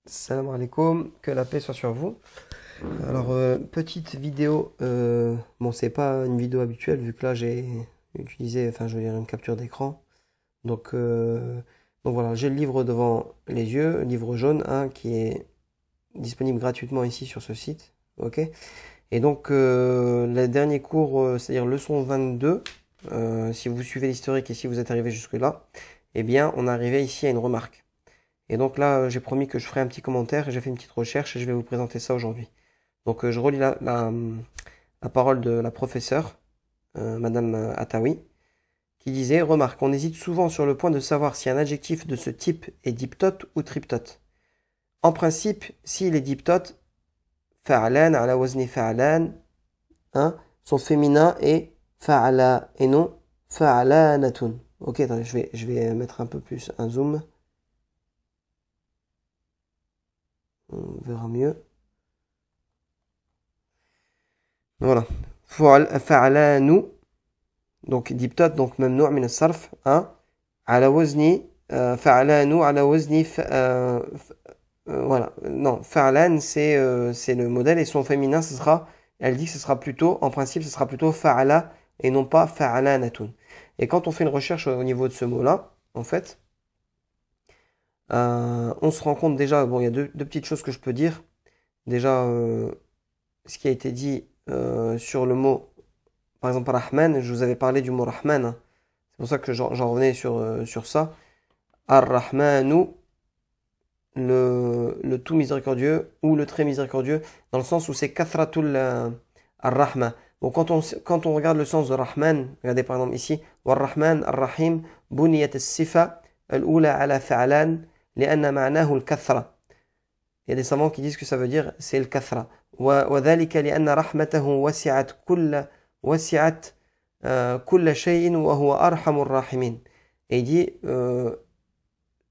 Salam alaikum, que la paix soit sur vous. Alors, petite vidéo, bon, c'est pas une vidéo habituelle vu que là j'ai utilisé, enfin, je veux dire une capture d'écran. Donc, voilà, j'ai le livre devant les yeux, le livre jaune, hein, qui est disponible gratuitement ici sur ce site. Ok? Et donc, les derniers cours, c'est-à-dire leçon 22, si vous suivez l'historique et si vous êtes arrivé jusque-là, eh bien, on est arrivé ici à une remarque. Et donc là, j'ai promis que je ferai un petit commentaire, j'ai fait une petite recherche et je vais vous présenter ça aujourd'hui. Donc je relis la parole de la professeure, Madame Atawi, qui disait, remarque, on hésite souvent sur le point de savoir si un adjectif de ce type est diptote ou triptote. En principe, s'il est diptote, fa'alan, ala wazni fa'alan, hein, son féminin est fa'ala et non fa'alanatun. Ok, attendez, je vais mettre un peu plus un zoom. On verra mieux. Voilà. Fa'alanu. Donc, diptote, donc, memnou' min as-sarf. Hein. Ala wazni. Fa'alanu, ala wazni. Voilà. Non, fa'alan, c'est le modèle. Et son féminin, ce sera, elle dit que ce sera plutôt, en principe, ce sera plutôt fa'ala et non pas fa'alanatun. Et quand on fait une recherche au niveau de ce mot-là, en fait, on se rend compte déjà, bon, il y a deux petites choses que je peux dire. Déjà, ce qui a été dit sur le mot, par exemple, Rahman, je vous avais parlé du mot Rahman, hein. C'est pour ça que j'en revenais sur ça. Ar-Rahmanu, le tout miséricordieux ou le très miséricordieux, dans le sens où c'est Kathratul Ar-Rahma. Bon, quand on regarde le sens de Rahman, regardez par exemple ici, War-Rahman, Ar-Rahim, Buniyat as-Sifa, Al-Ula ala Fa'alan, li'anna ma'nahu al-Kathra. Il y a des savants qui disent que ça veut dire c'est le kathra. وذلك لأن رحمته وسعت كل شيء وهو أرحم الراحمين. Et il dit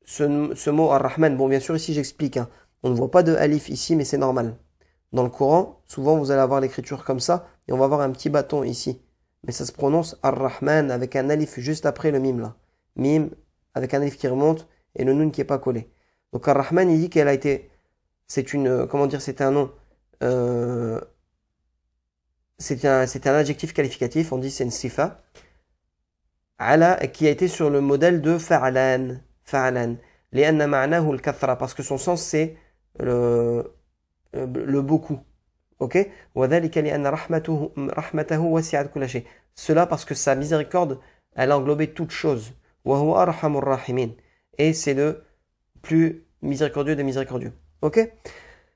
ce mot ar-Rahman, bon bien sûr ici j'explique, hein. On ne voit pas de alif ici mais c'est normal. Dans le Coran, souvent vous allez avoir l'écriture comme ça et on va avoir un petit bâton ici. Mais ça se prononce ar-Rahman avec un alif juste après le mim là. Mim avec un alif qui remonte et le nun qui est pas collé. Donc ar-Rahman il dit qu'elle a été, c'est une, comment dire, c'est un nom, c'est un adjectif qualificatif, on dit c'est une sifa, ala, qui a été sur le modèle de fa'alan, fa'alan, li'anna ma'nahu al-kathra, parce que son sens c'est le beaucoup, ok? وذلك لأن رحمته وسعت كل شيء. Cela parce que sa miséricorde, elle a englobé toute chose. وهو أرحم الراحمين. Et c'est le plus miséricordieux des miséricordieux. Ok?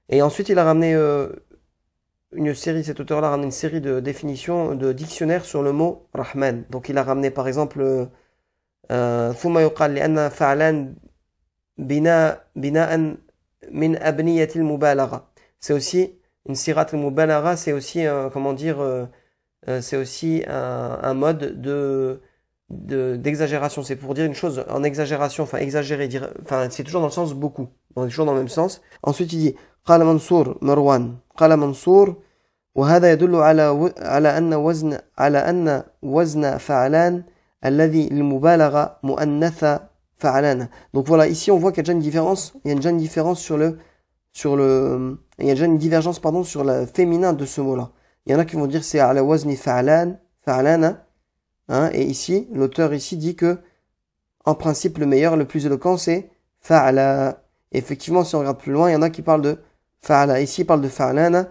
Et ensuite, il a ramené une série, cet auteur-là a ramené une série de définitions, de dictionnaires sur le mot Rahman. Donc, il a ramené par exemple ثم يقال لأن فعلان بناء من أبنية المبالغة. C'est aussi une sirat al-mubalagha, c'est aussi comment dire, c'est aussi un mode d'exagération. C'est pour dire une chose en exagération, enfin exagérer, dire, enfin c'est toujours dans le sens beaucoup, on est toujours dans le même sens. Ensuite, il dit قال منصور مروان قال منصور وهذا يدل على أن وزن فعلان الذي للمبالغة مؤنث فعلان. Donc voilà, ici on voit qu'il y a déjà une différence, il y a déjà une différence il y a déjà une divergence pardon sur le féminin de ce mot-là. Il y en a qui vont dire c'est ala wazni fa'alan, fa'alana, hein, et ici l'auteur ici dit que en principe le meilleur, le plus éloquent c'est fa'ala. Effectivement, si on regarde plus loin, il y en a qui parlent de fa'ala. Ici, il parle de fa'alana.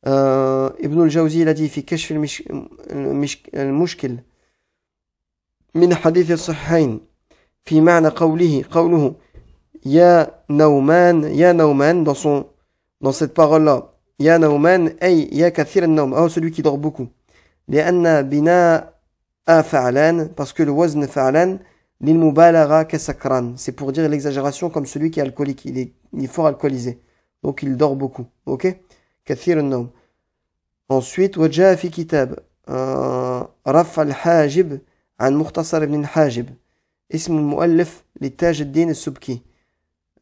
Ibn al-Jawzi, il a dit, في كشف المشكل من حديث الصحيحين في معنى قوله يا نومان dans cette parole-là, يا نومان أي يا كثير النوم, oh, celui qui dort beaucoup. لأن بناء فعلان, parce que le wazn fa'alan للمبالغة كسكران, c'est pour dire l'exagération comme celui qui est alcoolique, il est fort alcoolisé, donc il dort beaucoup, ok? كثير النوم. Ensuite, وجاء في كتاب رفع الحاجب عن مختصر ابن الحاجب اسم المؤلف لتاج الدين السبكي.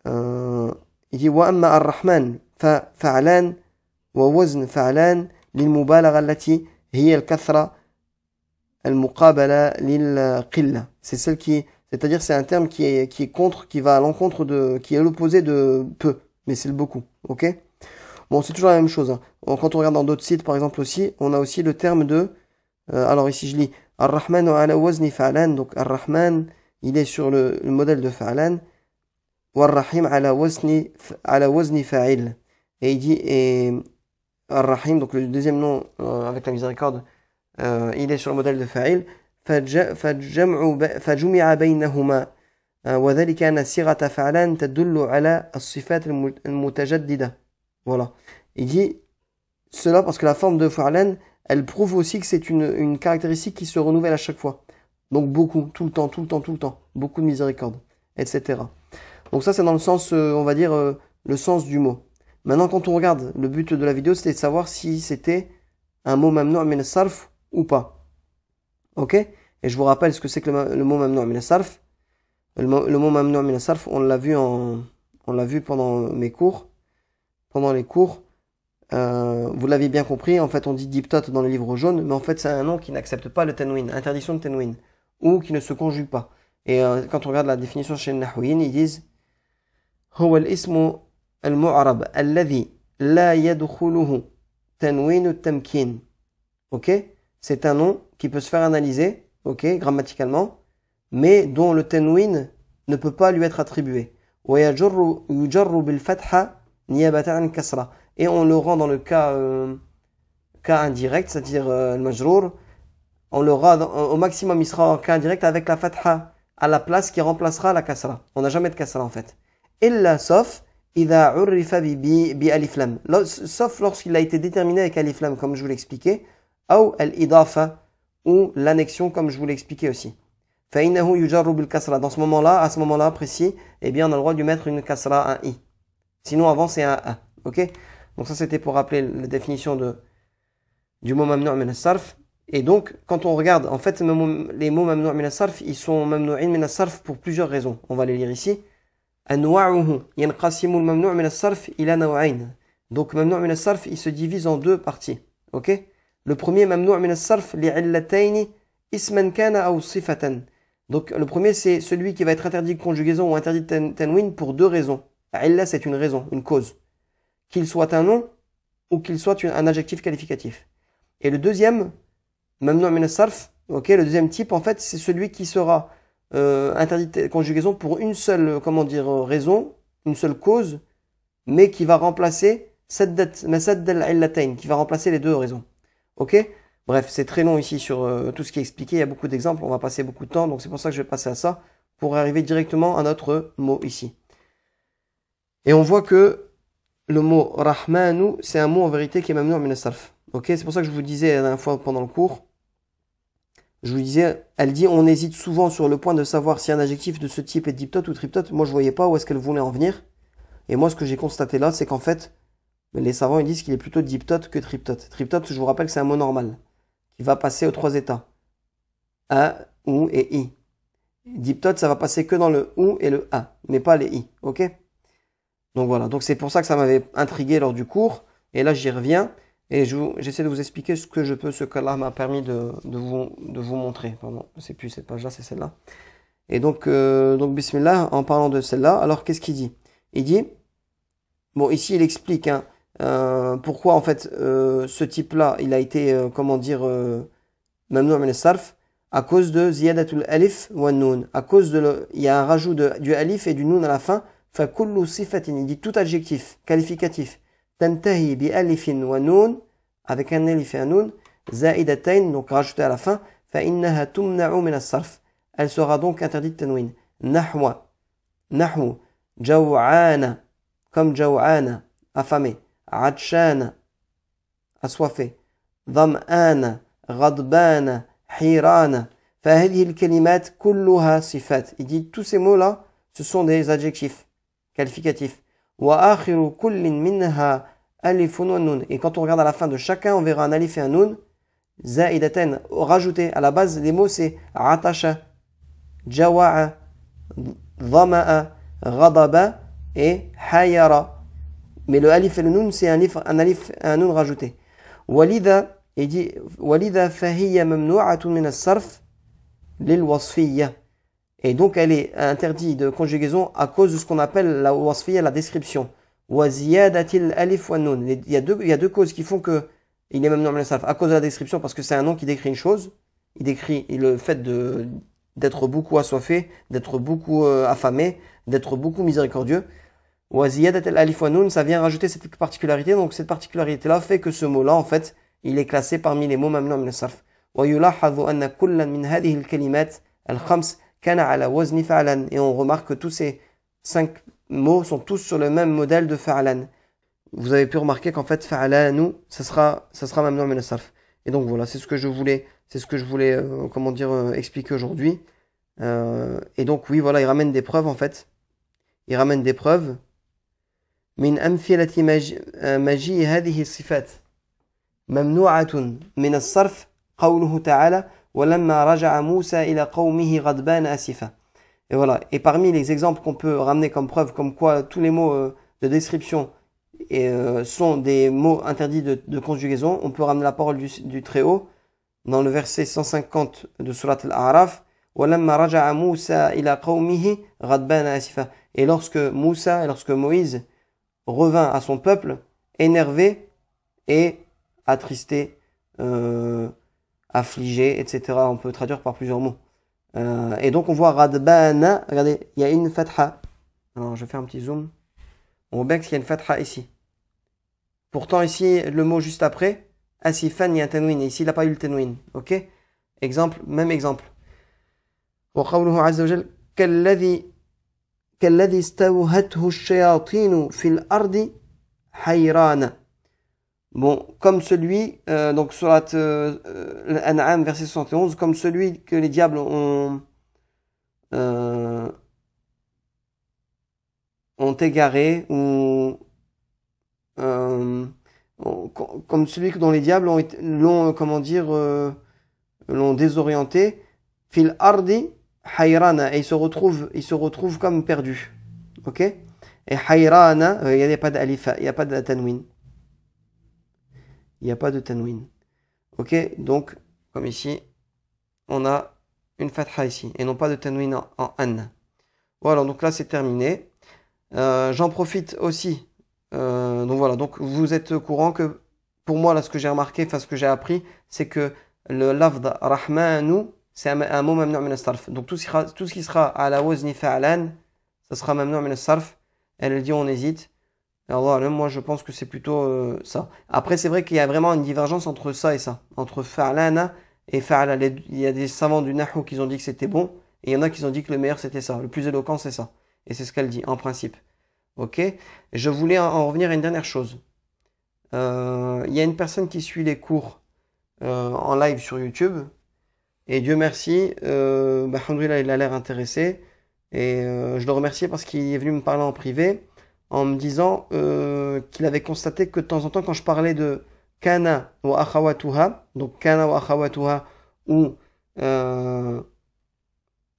Il dit وأما الرحمن ففعلان ووزن فعلان للمبالغة التي هي الكثرة المقابلة للقلة. C'est celle qui, c'est-à-dire c'est un terme qui est contre, qui va à l'encontre de, qui est l'opposé de peu. mais c'est le beaucoup, ok? Bon, c'est toujours la même chose, hein. Quand on regarde dans d'autres sites, par exemple aussi, on a aussi le terme de... alors ici, je lis Ar-Rahman ala wazni fa'lan. Donc, Ar-Rahman, il est sur le modèle de fa'lan. War-Rahim ala wazni fa'il. Et il dit, et Ar-Rahim, donc le deuxième nom avec la miséricorde, il est sur le modèle de fa'il. فجمع بينهما وذلك أن صيغة فعلان تدل على الصفات المتجددة. Voilà. Il dit cela parce que la forme de fa'lan, elle prouve aussi que c'est une caractéristique qui se renouvelle à chaque fois. Donc beaucoup, tout le temps, tout le temps, tout le temps. Beaucoup de miséricorde, etc. Donc ça, c'est dans le sens, on va dire, le sens du mot. Maintenant, quand on regarde, le but de la vidéo, c'était de savoir si c'était un mot mamnu' min as-sarf ou pas. Ok? Et je vous rappelle ce que c'est que le mot mamnu' min as-sarf. Le mot mamnu' min as-sarf, on l'a vu pendant mes cours. Pendant les cours, vous l'avez bien compris, en fait on dit diptot dans le livre jaune, mais en fait c'est un nom qui n'accepte pas le tanwin, interdiction de tanwin, ou qui ne se conjugue pas. Et quand on regarde la définition chez les nahwiyin, ils disent هو الاسم المعرب الذي لا يدخله تنوين التمكين. Ok? C'est un nom qui peut se faire analyser, ok, grammaticalement, mais dont le tanwin ne peut pas lui être attribué. ويجر بالفتحة نيابة عن كسرة. Et on le rend dans le cas indirect, c'est-à-dire le majrour. On le rend au maximum, il sera en cas indirect avec la fatha à la place qui remplacera la kasra. On n'a jamais de kasra en fait. Illa sauf idha urrifa bi alif lam. Sauf lorsqu'il a été déterminé avec alif lam, comme je vous l'expliquais, ou al-idafa, ou l'annexion, comme je vous l'expliquais aussi. Fa'innahu yujarru bil kasra. Dans ce moment-là, à ce moment-là précis, eh bien on a le droit de lui mettre une kasra, un i. Sinon avant c'est un a. Ok? Donc ça c'était pour rappeler la définition du mot mamnu' min as-sarf. Et donc quand on regarde, en fait les mots mamnu' min as-sarf, ils sont mamnu'in min as-sarf pour plusieurs raisons. On va les lire ici. Anwa'uhu yanqasimu al-mamnu' min as-sarf ila naw'ayn. Donc mamnu' min as-sarf, il se divise en deux parties. Ok? Le premier mamnu' min as-sarf li'illatayn isman kana aw sifatan. Donc le premier c'est celui qui va être interdit de conjugaison ou interdit de tanwin pour deux raisons. Illa, c'est une raison, une cause. Qu'il soit un nom ou qu'il soit un adjectif qualificatif. Et le deuxième, mamnu' min as-sarf, ok, le deuxième type, en fait, c'est celui qui sera interdit de conjugaison pour une seule, raison, une seule cause, mais qui va remplacer masadd al-illatayn, qui va remplacer les deux raisons. Ok? Bref, c'est très long ici sur tout ce qui est expliqué, il y a beaucoup d'exemples, on va passer beaucoup de temps, donc c'est pour ça que je vais passer à ça, pour arriver directement à notre mot ici. Et on voit que le mot rahmanu, c'est un mot en vérité qui est mamnu' min as-sarf. Ok, c'est pour ça que je vous disais la dernière fois pendant le cours, je vous disais, elle dit on hésite souvent sur le point de savoir si un adjectif de ce type est diptot ou triptot. Moi je voyais pas où est-ce qu'elle voulait en venir. Et moi ce que j'ai constaté là, c'est qu'en fait, les savants ils disent qu'il est plutôt diptot que triptot. Triptot, je vous rappelle que c'est un mot normal, qui va passer aux trois états. A, ou et i. Diptot, ça va passer que dans le ou et le a, mais pas les i. Ok? Donc voilà, donc c'est pour ça que ça m'avait intrigué lors du cours, et là j'y reviens, et j'essaie de vous expliquer ce que je peux, ce qu'Allah m'a permis de vous montrer. Pardon, c'est plus cette page-là, c'est celle-là. Et donc bismillah, en parlant de celle-là, alors qu'est-ce qu'il dit? Il dit, bon ici il explique pourquoi en fait ce type-là, il a été, mamnu' min as-sarf, à cause de ziyadatul alif wa nun, à cause il y a un rajout du alif et du nun à la fin. فكل صفة, il dit tout adjectif qualificatif, تنتهي بألف ونون, avec un alif et un nun, زائدتين, donc rajouté à la fin, فإنها تمنع من الصرف, elle sera donc interdite de tanwin. نحو جوعان, comme جوعان, affamé, عطشان, assoiffé, ظمآن, غضبان, حيران, فهذه الكلمات كلها صفات. Il dit tous ces mots là, ce sont des adjectifs qualificatif. وآخر كل منها ألف ونون. Et quand on regarde à la fin de chacun, on verra un alif et un nun. زائدتين, rajouté. À la base, les mots c'est عطش, جوع, ظمأ, غضب et حير. Mais le alif et le nun, c'est un alif et un nun rajouté. ولذا, il dit ولذا فهي ممنوعة من الصرف للوصفية. Et donc, elle est interdite de conjugaison à cause de ce qu'on appelle la wasfiyya, la description. Wa ziyadatil alif wa nun. Il y a deux causes qui font que il est mamnu min as-sarf. À cause de la description, parce que c'est un nom qui décrit une chose. Il décrit le fait d'être beaucoup assoiffé, d'être beaucoup affamé, d'être beaucoup miséricordieux. Wa ziyadatil alif wa nun, ça vient rajouter cette particularité. Donc cette particularité-là fait que ce mot-là, en fait, il est classé parmi les mots mamnu min as-sarf. ويلاحظ أن كلا من هذه الكلمات الخمس كان على وزن فعلا. Et on remarque que tous ces 5 mots sont tous sur le même modèle de fa'lan. Vous avez pu remarquer qu'en fait fa'lanu ça sera mamnu min as-sarf. Et donc voilà, c'est ce que je voulais comment dire expliquer aujourd'hui. Et donc oui, voilà, il ramène des preuves en fait. Il ramène des preuves. من أمثلة مجيء هذه الصفات ممنوعة من الصرف قوله تعالى ولما رجع موسى إلى قومه غضبان آسفا. Et voilà. Et parmi les exemples qu'on peut ramener comme preuve, comme quoi tous les mots de description sont des mots interdits de conjugaison, on peut ramener la parole du Très-Haut dans le verset 150 de Surat Al-A'raf. وَلَمَّا رَجَعَ مُوسَى إِلَى قَوْمِهِ غَضْبَانَ آسِفًا. Et lorsque Moïse revint à son peuple, énervé et attristé, affligé, etc. On peut traduire par plusieurs mots. Et donc on voit Radbana, regardez, il y a une fatha. Alors je fais un petit zoom. On voit bien qu'il y a une fatha ici. Pourtant ici, le mot juste après, Asifan, il y a un tanwin. Et ici, il n'a pas eu le tanwin. Ok? Exemple, même exemple. وقوله عز وجل كالذي استوهته الشياطين في الأرض حيران. Bon, comme celui, donc surat Al-An'am, verset 71, comme celui que les diables ont égaré, ou comme celui dont les diables l'ont désorienté, fil ardi hayrana, et il se retrouve comme perdu. Ok? Et hayrana, il n'y a pas d'alifa, il n'y a pas de tanwin. Il n'y a pas de tanwin. Ok, donc, comme ici, on a une fatha ici, et non pas de tanwin en an. Voilà, donc là c'est terminé. J'en profite aussi. Donc voilà, donc vous êtes au courant que, pour moi, là, ce que j'ai remarqué, enfin ce que j'ai appris, c'est que le lafd rahmanu, c'est un mot mamnu min as-sarf. Donc tout ce qui sera à la wazni fa'lan, ça sera mamnu min as-sarf. Elle dit on hésite. Alors là, moi je pense que c'est plutôt ça. Après c'est vrai qu'il y a vraiment une divergence entre ça et ça. Entre fa'lana et fa'la. Il y a des savants du Nahu qui ont dit que c'était bon. Et il y en a qui ont dit que le meilleur c'était ça. Le plus éloquent c'est ça. Et c'est ce qu'elle dit en principe. Ok. Je voulais en revenir à une dernière chose. Il y a une personne qui suit les cours en live sur YouTube. Et Dieu merci, alhamdoulilah, il a l'air intéressé. Et je le remercie parce qu'il est venu me parler en privé, en me disant qu'il avait constaté que de temps en temps, quand je parlais de kana wa akhawatuha, donc kana wa akhawatuha, ou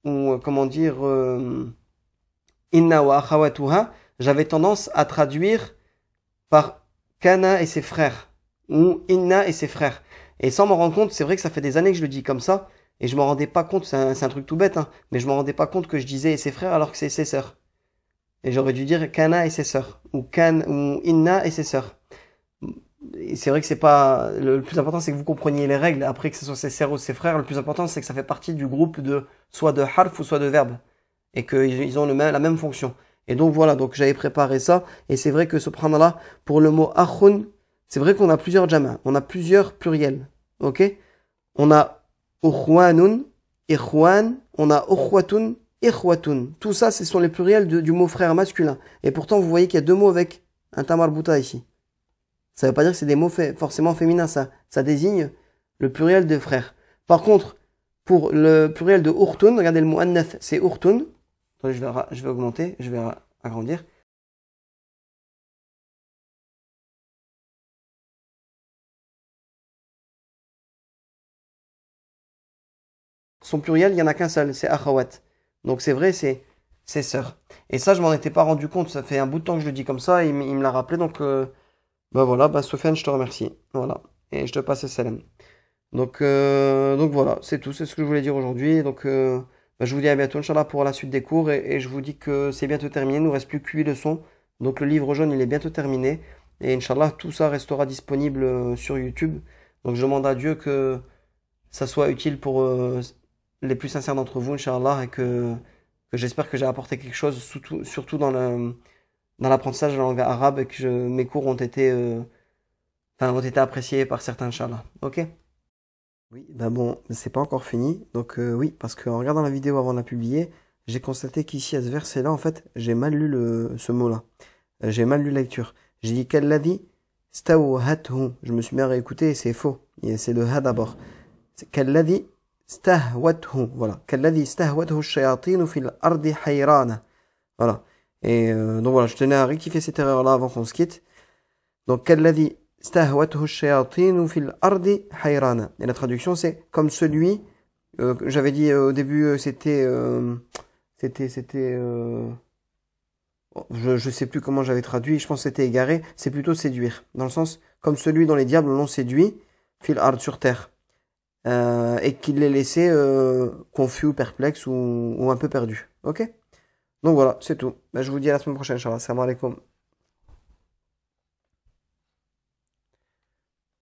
comment dire, inna wa akhawatuha, j'avais tendance à traduire par kana et ses frères, ou inna et ses frères. Et sans m'en rendre compte, c'est vrai que ça fait des années que je le dis comme ça, et je m'en rendais pas compte, c'est un truc tout bête, hein, mais je m'en rendais pas compte que je disais et ses frères alors que c'est ses sœurs. Et j'aurais dû dire kana et ses sœurs, ou inna et ses sœurs. Et c'est vrai que c'est pas, le plus important c'est que vous compreniez les règles, après que ce soit ses sœurs ou ses frères, le plus important c'est que ça fait partie du groupe soit de harf ou soit de verbe. Et qu'ils ont la même fonction. Et donc voilà, donc j'avais préparé ça, et c'est vrai que subhanallah, pour le mot akhun, c'est vrai qu'on a plusieurs jama', on a plusieurs pluriels, ok? On a ukhwanun, ikhwan, on a ukhwatun, ikhwatun. Tout ça, ce sont les pluriels du mot frère masculin. Et pourtant, vous voyez qu'il y a deux mots avec un tamarbuta ici. Ça veut pas dire que c'est des mots forcément féminins, ça désigne le pluriel de frère. Par contre, pour le pluriel de urtun, regardez le mot annath, c'est urtun. Attendez, je vais augmenter, je vais agrandir. Son pluriel, il n'y en a qu'un seul, c'est akhawat. Donc c'est vrai, c'est sœur. Et ça, je m'en étais pas rendu compte, ça fait un bout de temps que je le dis comme ça, et il me l'a rappelé, donc voilà, Sofiane, je te remercie. Voilà, et je te passe le salam. Donc voilà, c'est tout, c'est ce que je voulais dire aujourd'hui. Donc je vous dis à bientôt, Inch'Allah, pour la suite des cours, et je vous dis que c'est bientôt terminé, il nous reste plus que 8 leçons. Donc le livre jaune, il est bientôt terminé. Et Inch'Allah, tout ça restera disponible sur YouTube. Donc je demande à Dieu que ça soit utile pour les plus sincères d'entre vous, Inch'Allah, et que j'espère que j'ai apporté quelque chose, surtout dans l'apprentissage de la langue arabe, et que mes cours ont été appréciés par certains, Inch'Allah. Ok? Oui, bah bon, c'est pas encore fini. Donc oui, parce qu'en regardant la vidéo avant de la publier, j'ai constaté qu'ici, à ce verset-là, en fait, j'ai mal lu ce mot-là. J'ai mal lu la lecture. J'ai dit Kalladhi stawhathu. Je me suis mis à réécouter et c'est faux. C'est le ha d'abord. C'est Kalladhi stahwathu. Voilà. Kalladhi stahwathu shayatinu fil ardi hayrana. Voilà. Et donc voilà, je tenais à rectifier cette erreur-là avant qu'on se quitte. Donc Kalladhi stahwathu shayatinu fil ardi hayrana. Et la traduction c'est comme celui j'avais dit au début je sais plus comment j'avais traduit, je pense que c'était égaré, c'est plutôt séduire, dans le sens comme celui dont les diables l'ont séduit, fil ard sur terre, et qu'il les laissait confus ou perplexes ou un peu perdus. Ok? Donc voilà, c'est tout. Ben, je vous dis à la semaine prochaine, Inch'Allah. Salam alaikum.